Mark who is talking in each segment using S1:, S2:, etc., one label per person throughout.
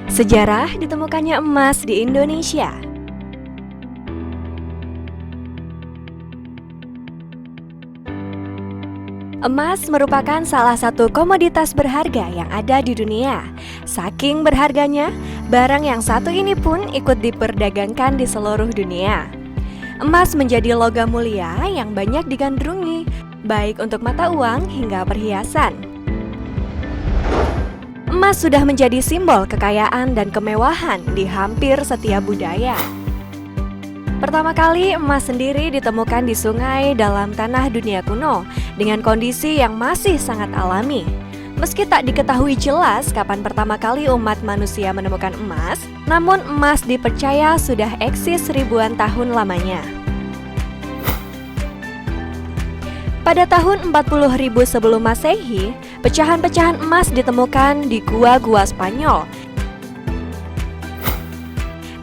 S1: Sejarah ditemukannya emas di Indonesia. Emas merupakan salah satu komoditas berharga yang ada di dunia. Saking berharganya, barang yang satu ini pun ikut diperdagangkan di seluruh dunia. Emas menjadi logam mulia yang banyak digandrungi, baik untuk mata uang hingga perhiasan. Emas sudah menjadi simbol kekayaan dan kemewahan di hampir setiap budaya. Pertama kali emas sendiri ditemukan di sungai dalam tanah dunia kuno dengan kondisi yang masih sangat alami. Meski tak diketahui jelas kapan pertama kali umat manusia menemukan emas, namun emas dipercaya sudah eksis ribuan tahun lamanya. Pada tahun 40.000 sebelum Masehi, pecahan-pecahan emas ditemukan di gua-gua Spanyol.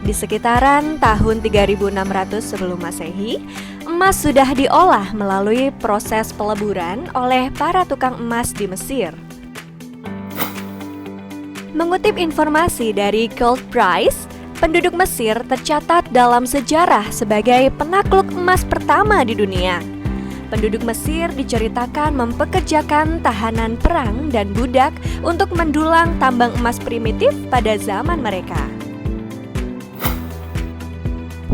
S1: Di sekitaran tahun 3600 sebelum Masehi, emas sudah diolah melalui proses peleburan oleh para tukang emas di Mesir. Mengutip informasi dari Gold Price, penduduk Mesir tercatat dalam sejarah sebagai penakluk emas pertama di dunia. Penduduk Mesir diceritakan mempekerjakan tahanan perang dan budak untuk mendulang tambang emas primitif pada zaman mereka.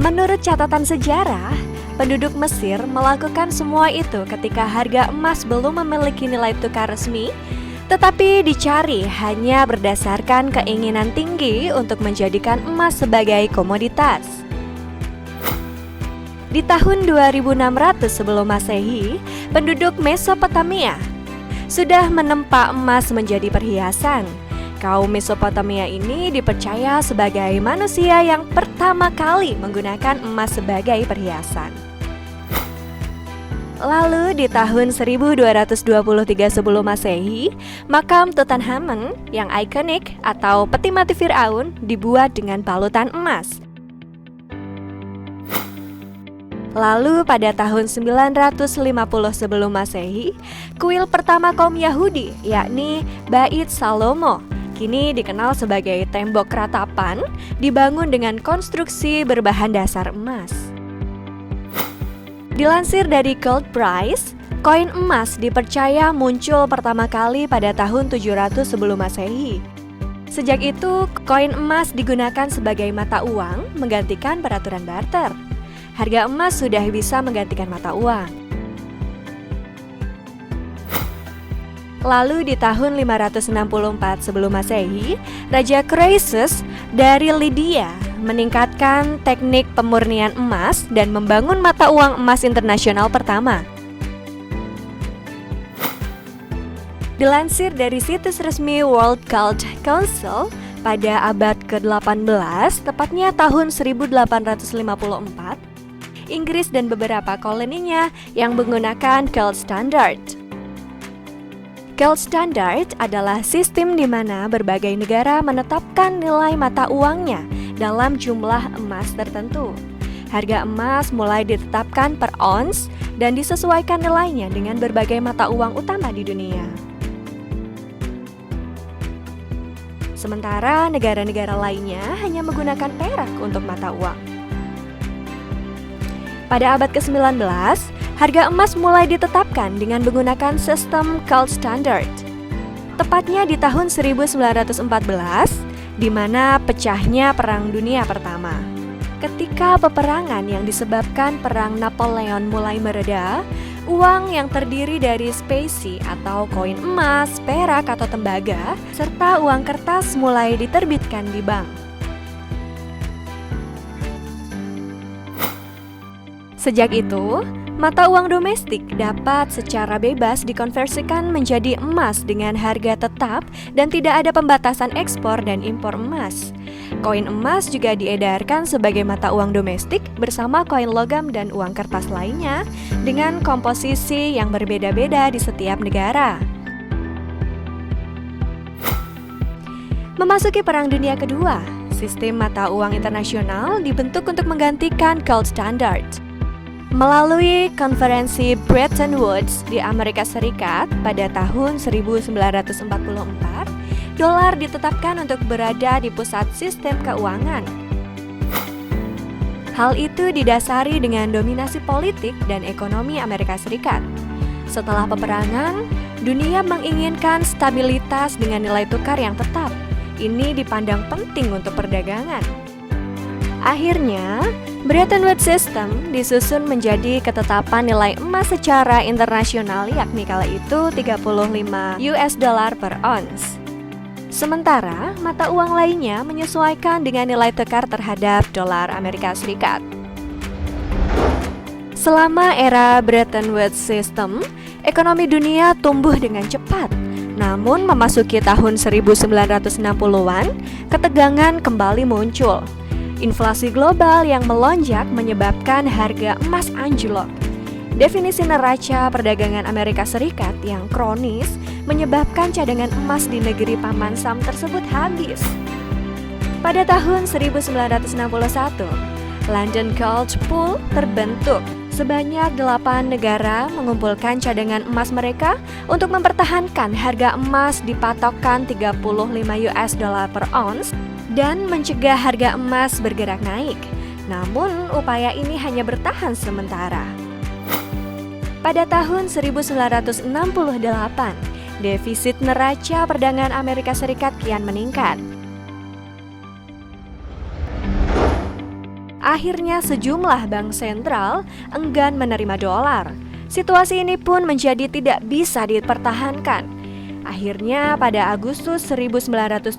S1: Menurut catatan sejarah, penduduk Mesir melakukan semua itu ketika harga emas belum memiliki nilai tukar resmi, tetapi dicari hanya berdasarkan keinginan tinggi untuk menjadikan emas sebagai komoditas. Di tahun 2600 sebelum Masehi, penduduk Mesopotamia sudah menempa emas menjadi perhiasan. Kaum Mesopotamia ini dipercaya sebagai manusia yang pertama kali menggunakan emas sebagai perhiasan. Lalu di tahun 1223 sebelum Masehi, makam Tutankhamun yang ikonik atau peti mati Firaun dibuat dengan balutan emas. Lalu pada tahun 950 sebelum Masehi, kuil pertama kaum Yahudi yakni Bait Salomo kini dikenal sebagai tembok ratapan, dibangun dengan konstruksi berbahan dasar emas. Dilansir dari Gold Price, koin emas dipercaya muncul pertama kali pada tahun 700 sebelum Masehi. Sejak itu, koin emas digunakan sebagai mata uang menggantikan peraturan barter. Harga emas sudah bisa menggantikan mata uang. Lalu di tahun 564 sebelum Masehi, Raja Croesus dari Lydia meningkatkan teknik pemurnian emas dan membangun mata uang emas internasional pertama. Dilansir dari situs resmi World Gold Council, pada abad ke-18, tepatnya tahun 1854, Inggris dan beberapa koloninya yang menggunakan gold standard. Gold standard adalah sistem di mana berbagai negara menetapkan nilai mata uangnya dalam jumlah emas tertentu. Harga emas mulai ditetapkan per ons dan disesuaikan nilainya dengan berbagai mata uang utama di dunia. Sementara negara-negara lainnya hanya menggunakan perak untuk mata uang. Pada abad ke-19, harga emas mulai ditetapkan dengan menggunakan sistem gold standard. Tepatnya di tahun 1914, di mana pecahnya Perang Dunia Pertama. Ketika peperangan yang disebabkan Perang Napoleon mulai mereda, uang yang terdiri dari specie atau koin emas, perak atau tembaga, serta uang kertas mulai diterbitkan di bank. Sejak itu, mata uang domestik dapat secara bebas dikonversikan menjadi emas dengan harga tetap dan tidak ada pembatasan ekspor dan impor emas. Koin emas juga diedarkan sebagai mata uang domestik bersama koin logam dan uang kertas lainnya dengan komposisi yang berbeda-beda di setiap negara. Memasuki Perang Dunia Kedua, sistem mata uang internasional dibentuk untuk menggantikan gold standard. Melalui konferensi Bretton Woods di Amerika Serikat pada tahun 1944, dolar ditetapkan untuk berada di pusat sistem keuangan. Hal itu didasari dengan dominasi politik dan ekonomi Amerika Serikat. Setelah peperangan, dunia menginginkan stabilitas dengan nilai tukar yang tetap. Ini dipandang penting untuk perdagangan. Akhirnya, Bretton Woods System disusun menjadi ketetapan nilai emas secara internasional, yakni kala itu 35 US dollar per ons. Sementara, mata uang lainnya menyesuaikan dengan nilai tukar terhadap dolar Amerika Serikat. Selama era Bretton Woods System, ekonomi dunia tumbuh dengan cepat. Namun memasuki tahun 1960-an, ketegangan kembali muncul. Inflasi global yang melonjak menyebabkan harga emas anjlok. Definisi neraca perdagangan Amerika Serikat yang kronis menyebabkan cadangan emas di negeri Paman Sam tersebut habis. Pada tahun 1961, London Gold Pool terbentuk. Sebanyak 8 negara mengumpulkan cadangan emas mereka untuk mempertahankan harga emas di patokan 35 US dollar per ons dan mencegah harga emas bergerak naik. Namun, upaya ini hanya bertahan sementara. Pada tahun 1968, defisit neraca perdagangan Amerika Serikat kian meningkat. Akhirnya sejumlah bank sentral enggan menerima dolar. Situasi ini pun menjadi tidak bisa dipertahankan. Akhirnya pada Agustus 1971,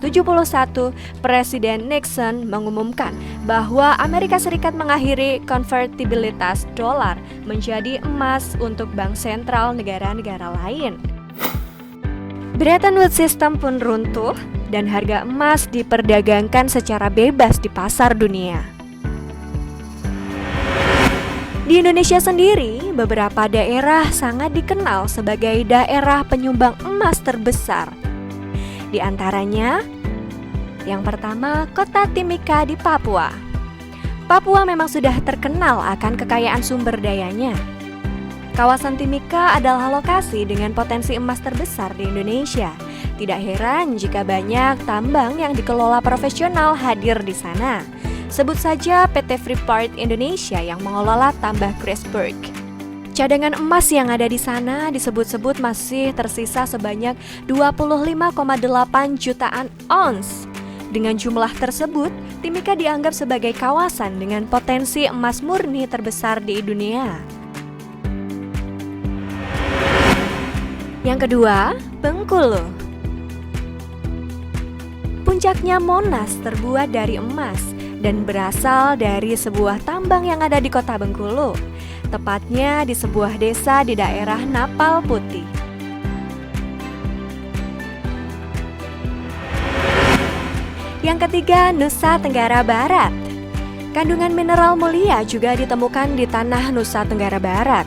S1: Presiden Nixon mengumumkan bahwa Amerika Serikat mengakhiri konvertibilitas dolar menjadi emas untuk bank sentral negara-negara lain. Bretton Woods System pun runtuh dan harga emas diperdagangkan secara bebas di pasar dunia. Di Indonesia sendiri, beberapa daerah sangat dikenal sebagai daerah penyumbang emas terbesar. Di antaranya, yang pertama, Kota Timika di Papua. Papua memang sudah terkenal akan kekayaan sumber dayanya. Kawasan Timika adalah lokasi dengan potensi emas terbesar di Indonesia. Tidak heran jika banyak tambang yang dikelola profesional hadir di sana. Sebut saja PT Freeport Indonesia yang mengelola tambah Grasberg. Cadangan emas yang ada di sana disebut-sebut masih tersisa sebanyak 25,8 jutaan ons. Dengan jumlah tersebut, Timika dianggap sebagai kawasan dengan potensi emas murni terbesar di dunia. Yang kedua, Bengkulu. Puncaknya Monas terbuat dari emas dan berasal dari sebuah tambang yang ada di kota Bengkulu, tepatnya di sebuah desa di daerah Napal Putih. Yang ketiga, Nusa Tenggara Barat. Kandungan mineral mulia juga ditemukan di tanah Nusa Tenggara Barat.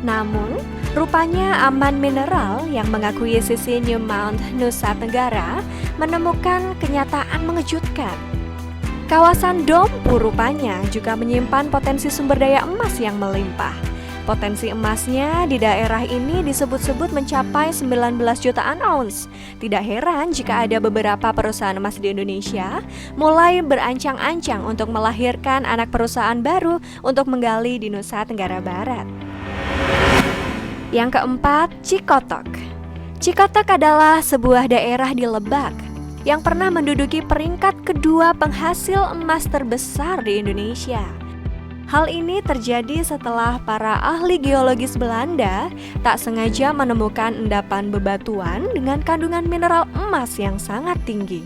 S1: Namun, rupanya Aman Mineral yang mengakuisisi Newmont Nusa Tenggara menemukan kenyataan mengejutkan. Kawasan Dompu rupanya juga menyimpan potensi sumber daya emas yang melimpah. Potensi emasnya di daerah ini disebut-sebut mencapai 19 jutaan ons. Tidak heran jika ada beberapa perusahaan emas di Indonesia mulai berancang-ancang untuk melahirkan anak perusahaan baru untuk menggali di Nusa Tenggara Barat. Yang keempat, Cikotok. Cikotok adalah sebuah daerah di Lebak yang pernah menduduki peringkat kedua penghasil emas terbesar di Indonesia. Hal ini terjadi setelah para ahli geologis Belanda tak sengaja menemukan endapan bebatuan dengan kandungan mineral emas yang sangat tinggi.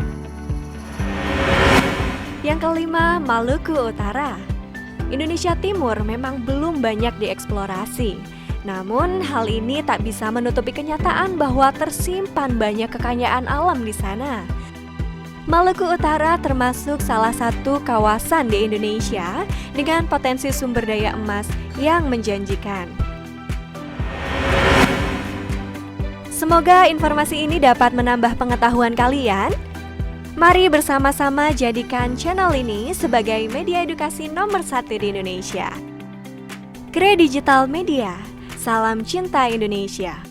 S1: Yang kelima, Maluku Utara. Indonesia Timur memang belum banyak dieksplorasi. Namun, hal ini tak bisa menutupi kenyataan bahwa tersimpan banyak kekayaan alam di sana. Maluku Utara termasuk salah satu kawasan di Indonesia dengan potensi sumber daya emas yang menjanjikan. Semoga informasi ini dapat menambah pengetahuan kalian. Mari bersama-sama jadikan channel ini sebagai media edukasi nomor 1 di Indonesia. Gray Digital Media, salam cinta Indonesia.